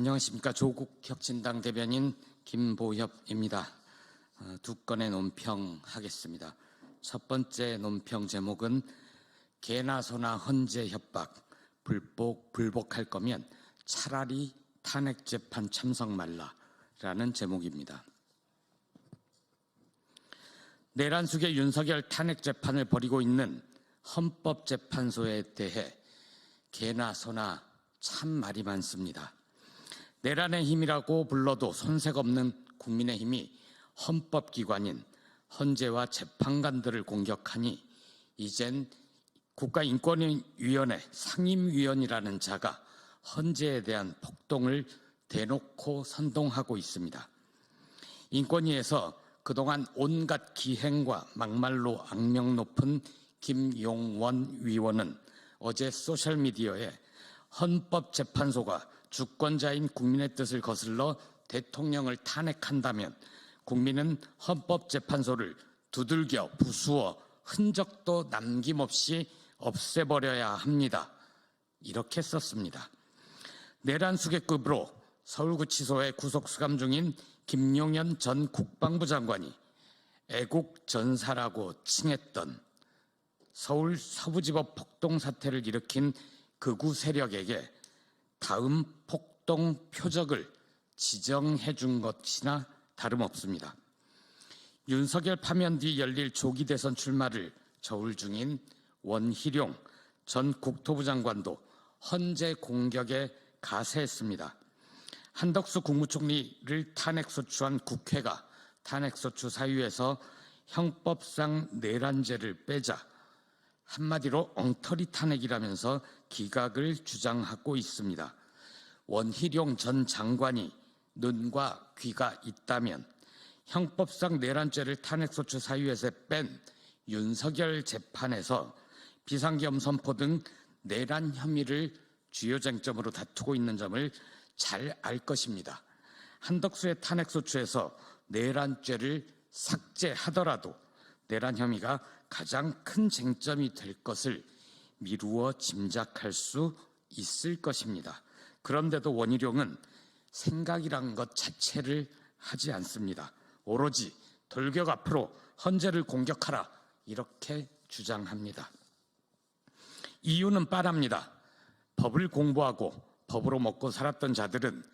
안녕하십니까. 조국 혁신당 대변인 김보협입니다. 두 건의 논평하겠습니다. 첫 번째 논평 제목은 개나 소나 헌재 협박, 불복할 거면 차라리 탄핵 재판 참석 말라라는 제목입니다. 내란 속의 윤석열 탄핵 재판을 벌이고 있는 헌법재판소에 대해 개나 소나 참 말이 많습니다. 내란의 힘이라고 불러도 손색 없는 국민의힘이 헌법기관인 헌재와 재판관들을 공격하니 이젠 국가인권위원회 상임위원이라는 자가 헌재에 대한 폭동을 대놓고 선동하고 있습니다. 인권위에서 그동안 온갖 기행과 막말로 악명 높은 김용원 위원은 어제 소셜미디어에 헌법재판소가 주권자인 국민의 뜻을 거슬러 대통령을 탄핵한다면 국민은 헌법재판소를 두들겨 부수어 흔적도 남김없이 없애버려야 합니다. 이렇게 썼습니다. 내란 수괴급으로 서울구치소에 구속수감 중인 김용현 전 국방부 장관이 애국 전사라고 칭했던 서울 서부지법 폭동 사태를 일으킨 극우 세력에게 다음 폭동 표적을 지정해 준 것이나 다름없습니다. 윤석열 파면 뒤 열릴 조기 대선 출마를 저울 중인 원희룡 전 국토부 장관도 헌재 공격에 가세했습니다. 한덕수 국무총리를 탄핵소추한 국회가 탄핵소추 사유에서 형법상 내란죄를 빼자 한마디로 엉터리 탄핵이라면서 기각을 주장하고 있습니다. 원희룡 전 장관이 눈과 귀가 있다면 형법상 내란죄를 탄핵소추 사유에서 뺀 윤석열 재판에서 비상계엄 선포 등 내란 혐의를 주요 쟁점으로 다투고 있는 점을 잘 알 것입니다. 한덕수의 탄핵소추에서 내란죄를 삭제하더라도 내란 혐의가 가장 큰 쟁점이 될 것을 미루어 짐작할 수 있을 것입니다. 그런데도 원희룡은 생각이란 것 자체를 하지 않습니다. 오로지 돌격 앞으로 헌재를 공격하라 이렇게 주장합니다. 이유는 뻔합니다. 법을 공부하고 법으로 먹고 살았던 자들은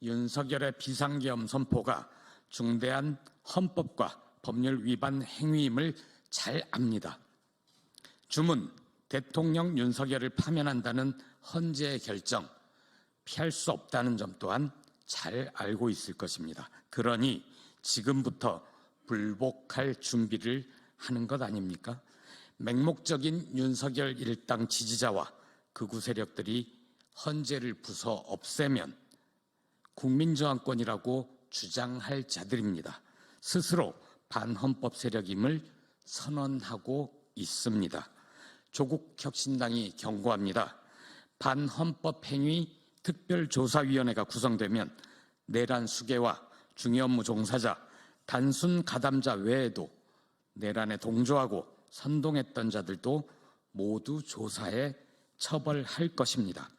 윤석열의 비상계엄 선포가 중대한 헌법과 법률 위반 행위임을 잘 압니다. 주문, 대통령 윤석열을 파면한다는 헌재의 결정, 피할 수 없다는 점 또한 잘 알고 있을 것입니다. 그러니 지금부터 불복할 준비를 하는 것 아닙니까? 맹목적인 윤석열 일당 지지자와 극우 세력들이 헌재를 부숴 없애면 국민저항권이라고 주장할 자들입니다. 스스로 반헌법 세력임을 선언하고 있습니다. 조국 혁신당이 경고합니다. 반헌법 행위 특별조사위원회가 구성되면 내란 수괴와 중요업무 종사자, 단순 가담자 외에도 내란에 동조하고 선동했던 자들도 모두 조사해 처벌할 것입니다.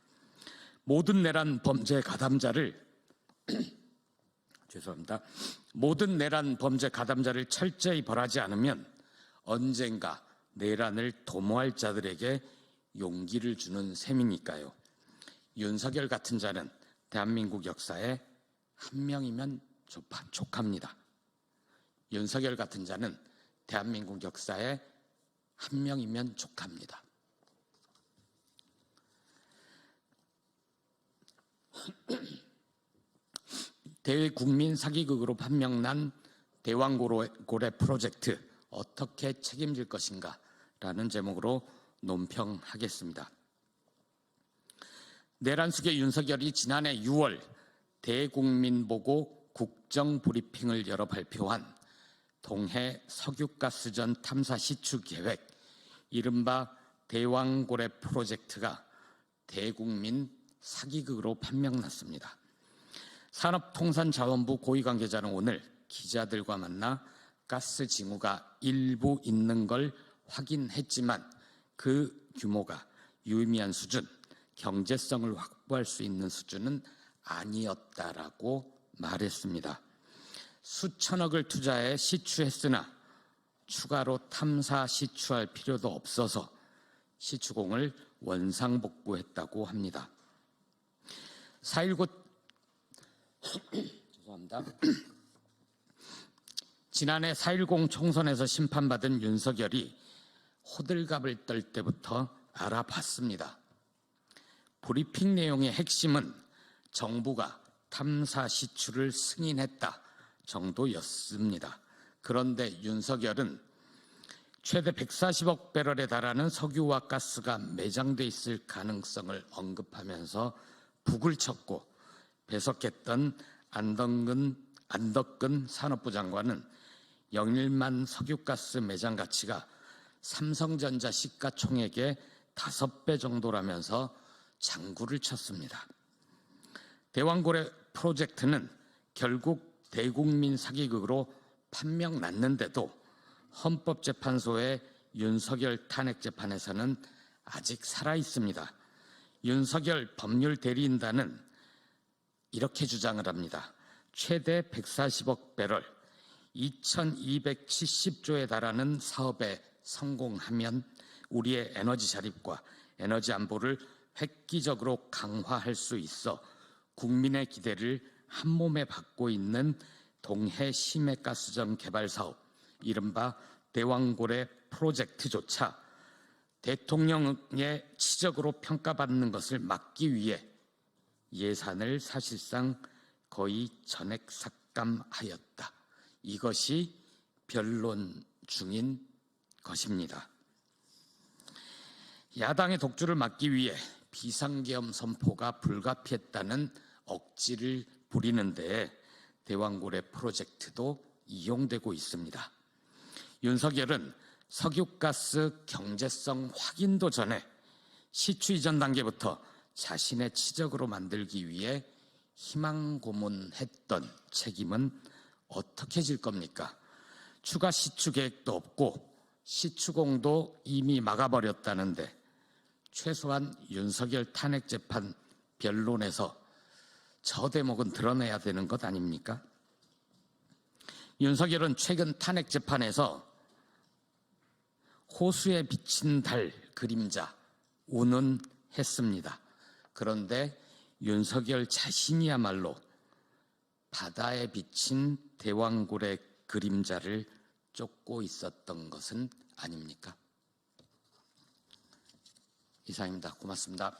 모든 내란 범죄 가담자를 모든 내란 범죄 가담자를 철저히 벌하지 않으면 언젠가 내란을 도모할 자들에게 용기를 주는 셈이니까요. 윤석열 같은 자는 대한민국 역사에 한 명이면 족합니다. 윤석열 같은 자는 대한민국 역사에 한 명이면 족합니다. 대국민 사기극으로 판명난 대왕고래 프로젝트 어떻게 책임질 것인가 라는 제목으로 논평하겠습니다. 내란 속의 윤석열이 지난해 6월 대국민보고 국정브리핑을 열어 발표한 동해 석유가스전 탐사 시추 계획, 이른바 대왕고래 프로젝트가 대국민 사기극으로 판명났습니다. 산업통상자원부 고위 관계자는 오늘 기자들과 만나 가스 징후가 일부 있는 걸 확인했지만 그 규모가 유의미한 수준, 경제성을 확보할 수 있는 수준은 아니었다라고 말했습니다. 수천억을 투자해 시추했으나 추가로 탐사 시추할 필요도 없어서 시추공을 원상복구했다고 합니다. 4.19 죄송합니다. 지난해 4.10 총선에서 심판받은 윤석열이 호들갑을 떨 때부터 알아봤습니다. 브리핑 내용의 핵심은 정부가 탐사 시추를 승인했다 정도였습니다. 그런데 윤석열은 최대 140억 배럴에 달하는 석유와 가스가 매장돼 있을 가능성을 언급하면서 북을 쳤고 배석했던 안덕근 산업부 장관은 영일만 석유가스 매장 가치가 삼성전자 시가총액의 5배 정도라면서 장구를 쳤습니다. 대왕고래 프로젝트는 결국 대국민 사기극으로 판명 났는데도 헌법재판소의 윤석열 탄핵 재판에서는 아직 살아있습니다. 윤석열 법률대리인단은 이렇게 주장을 합니다. 최대 140억 배럴, 2270조에 달하는 사업에 성공하면 우리의 에너지 자립과 에너지 안보를 획기적으로 강화할 수 있어 국민의 기대를 한몸에 받고 있는 동해 심해가스전 개발 사업, 이른바 대왕고래 프로젝트조차 대통령의 치적으로 평가받는 것을 막기 위해 예산을 사실상 거의 전액 삭감하였다. 이것이 변론 중인 것입니다. 야당의 독주를 막기 위해 비상계엄 선포가 불가피했다는 억지를 부리는데 대왕고래 프로젝트도 이용되고 있습니다. 윤석열은 석유가스 경제성 확인도 전에 시추 이전 단계부터 자신의 치적으로 만들기 위해 희망 고문했던 책임은 어떻게 질 겁니까? 추가 시추 계획도 없고 시추공도 이미 막아버렸다는데 최소한 윤석열 탄핵 재판 변론에서 저 대목은 드러내야 되는 것 아닙니까? 윤석열은 최근 탄핵 재판에서 호수에 비친 달 그림자 운운했습니다. 그런데 윤석열 자신이야말로 바다에 비친 대왕고래 그림자를 쫓고 있었던 것은 아닙니까? 이상입니다. 고맙습니다.